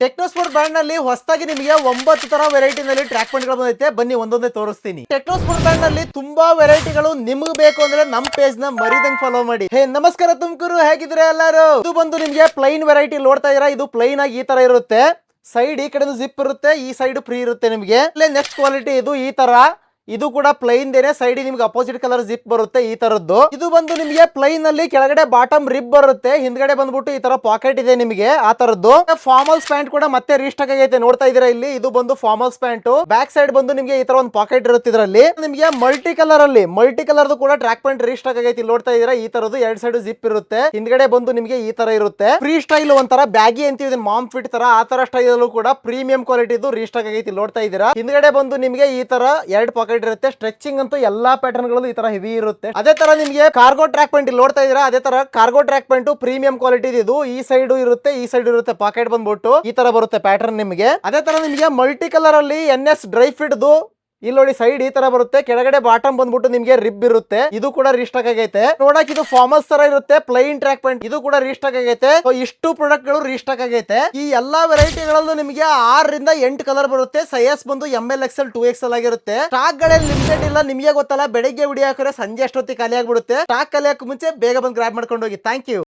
ಟೆಕ್ನೋಸ್ಪೋರ್ಟ್ brand ನಲ್ಲಿ ಹೊಸದಾಗಿ ನಿಮಗೆ 9 ತರ ವೆರೈಟಿ ನಲ್ಲಿ ಟ್ರ್ಯಾಕ್ ಪ್ಯಾಂಟ್ ಗಳು ಬಂದೈತೆ. ಬನ್ನಿ ಒಂದೊಂದೇ ತೋರಿಸ್ತೀನಿ. ಟೆಕ್ನೋಸ್ಪೋರ್ಟ್ ಬ್ರ್ಯಾಂಡ್ ನಲ್ಲಿ ತುಂಬಾ ವೆರೈಟಿಗಳು ನಿಮ್ಗೆ ಬೇಕು ಅಂದ್ರೆ ನಮ್ ಪೇಜ್ ನ ಮರಿದಂಗ್ ಫಾಲೋ ಮಾಡಿ. ಹೇ ನಮಸ್ಕಾರ ತುಮಕೂರು, ಹೇಗಿದ್ರೆ ಎಲ್ಲರೂ? ಇದು ಬಂದು ನಿಮ್ಗೆ ಪ್ಲೈನ್ ವೆರೈಟಿ ನೋಡ್ತಾ ಇದೀರಾ. ಇದು ಪ್ಲೈನ್ ಆಗಿ ಈ ತರ ಇರುತ್ತೆ. ಸೈಡ್ ಈ ಕಡೆ ಜಿಪ್ ಇರುತ್ತೆ, ಈ ಸೈಡ್ ಫ್ರೀ ಇರುತ್ತೆ ನಿಮಗೆ. ನೆಕ್ಸ್ಟ್ ಕ್ವಾಲಿಟಿ ಇದು ಈ ತರ. ಇದು ಕೂಡ ಪ್ಲೈನ್ ದೇನೆ, ಸೈಡ್ ನಿಮ್ಗೆ ಅಪೋಸಿಟ್ ಕಲರ್ ಜಿಪ್ ಬರುತ್ತೆ ಈ ತರದ್ದು. ಇದು ಬಂದು ನಿಮಗೆ ಪ್ಲೈನ್ ಅಲ್ಲಿ ಕೆಳಗಡೆ ಬಾಟಮ್ ರಿಬ್ ಬರುತ್ತೆ, ಹಿಂದ್ಗಡೆ ಬಂದ್ಬಿಟ್ಟು ಈ ತರ ಪಾಕೆಟ್ ಇದೆ ನಿಮಗೆ ಆ ತರದ್ದು. ಫಾರ್ಮಲ್ಸ್ ಪ್ಯಾಂಟ್ ಕೂಡ ಮತ್ತೆ ರೀಸ್ಟಾಕ್ ಆಗೈತೆ, ನೋಡ್ತಾ ಇದೀರಾ ಇಲ್ಲಿ. ಇದು ಬಂದು ಫಾರ್ಮಲ್ಸ್ ಪ್ಯಾಂಟ್. ಬ್ಯಾಕ್ ಸೈಡ್ ಬಂದು ನಿಮ್ಗೆ ಈ ತರ ಒಂದು ಪಾಕೆಟ್ ಇರುತ್ತೆ. ಇದರಲ್ಲಿ ನಿಮಗೆ ಮಲ್ಟಿ ಕಲರ್ ಕೂಡ ಟ್ರ್ಯಾಕ್ ಪ್ಯಾಂಟ್ ರೀಸ್ಟಾಕ್ ಆಗೈತೆ, ಇಲ್ಲಿ ನೋಡ್ತಾ ಇದೀರಾ. ಈ ತರದ್ದು ಎರಡ್ ಸೈಡ್ ಜಿಪ್ ಇರುತ್ತೆ, ಹಿಂದ್ಗಡೆ ಬಂದು ನಿಮಗೆ ಈ ತರ ಇರುತ್ತೆ. ಫ್ರೀ ಸ್ಟೈಲ್ ಒಂಥರ ಬ್ಯಾಗಿ ಅಂತೀವಿ, ಮಾಮ್ ಫಿಟ್ ತರ ಆ ತರ ಸ್ಟೈಲ್ ಕೂಡ ಪ್ರೀಮಿಯಂ ಕ್ವಾಲಿಟಿ ಇದು ರೀಸ್ಟಾಕ್ ಆಗೈತಿ, ನೋಡ್ತಾ ಇದೀರಾ. ಹಿಂದ್ಗಡೆ ಬಂದು ನಿಮಗೆ ಈ ತರ ಎರಡು ಪಾಕೆಟ್ ಇರುತ್ತೆ. ಸ್ಟ್ರೆಚಿಂಗ್ ಅಂತೂ ಎಲ್ಲಾ ಪ್ಯಾಟರ್ನ್ ಗಳು ಈ ತರ ಹೆವಿ ಇರುತ್ತೆ. ಅದೇ ತರ ನಿಮಗೆ ಕಾರ್ಗೋ ಟ್ರ್ಯಾಕ್ ಪ್ಯಾಂಟ್ ಇಲ್ಲಿ ನೋಡ್ತಾ ಇದೀರಾ. ಅದೇ ತರ cargo track pant premium quality ಇದು. ಈ ಸೈಡ್ ಇರುತ್ತೆ, ಈ ಸೈಡ್ ಇರುತ್ತೆ, ಪಾಕೆಟ್ ಬಂದ್ಬಿಟ್ಟು ಈ ತರ ಬರುತ್ತೆ ಪ್ಯಾಟರ್ನ್ ನಿಮಗೆ. ಅದೇ ತರ ನಿಮಗೆ ಮಲ್ಟಿ ಕಲರ್ ಅಲ್ಲಿ NS ಡ್ರೈ ಫಿಟ್ ಇಲ್ಲಿ ನೋಡಿ, ಸೈಡ್ ಈ ತರ ಬರುತ್ತೆ, ಕೆಳಗಡೆ ಬಾಟಮ್ ಬಂದ್ಬಿಟ್ಟು ನಿಮ್ಗೆ ರಿಬ್ ಇರುತ್ತೆ. ಇದು ಕೂಡ ರೀಸ್ಟಾಕ್ ಆಗೈತೆ. ನೋಡಕ್ ಇದು ಫಾರ್ಮಲ್ಸ್ ತರ ಇರುತ್ತೆ, ಪ್ಲೈನ್ ಟ್ರ್ಯಾಕ್ ಪ್ಯಾಂಟ್. ಇದು ಕೂಡ ರೀಸ್ಟಾಕ್ ಆಗೈತೆ. ಇಷ್ಟು ಪ್ರಾಡಕ್ಟ್ ಗಳು ರೀಸ್ಟಾಕ್ ಆಗೈತೆ. ಈ ಎಲ್ಲಾ ವೆರೈಟಿಗಳಲ್ಲೂ ನಿಮಗೆ 6 ರಿಂದ 8 ಕಲರ್ ಬರುತ್ತೆ. ಸೈಜ್ ಬಂದು ML XL 2XL ಆಗಿರುತ್ತೆ. ಸ್ಟಾಕ್ ಗಳಲ್ಲಿ ಲಿಮಿಟೆಡ್ ಇಲ್ಲ, ನಿಮಗೆ ಗೊತ್ತಲ್ಲ. ಬೆಳಿಗ್ಗೆ ವಿಡಿಯೋ ಹಾಕಿದ್ರೆ ಸಂಜೆ ಅಷ್ಟೊತ್ತಿಗೆ ಖಾಲಿ ಆಗ್ಬಿಡುತ್ತೆ. ಸ್ಟಾಕ್ ಖಾಲಿ ಹಾಕೋ ಮುಂಚೆ ಬೇಗ ಬಂದು ಗ್ರಾಬ್ ಮಾಡ್ಕೊಂಡು ಹೋಗಿ. Thank you.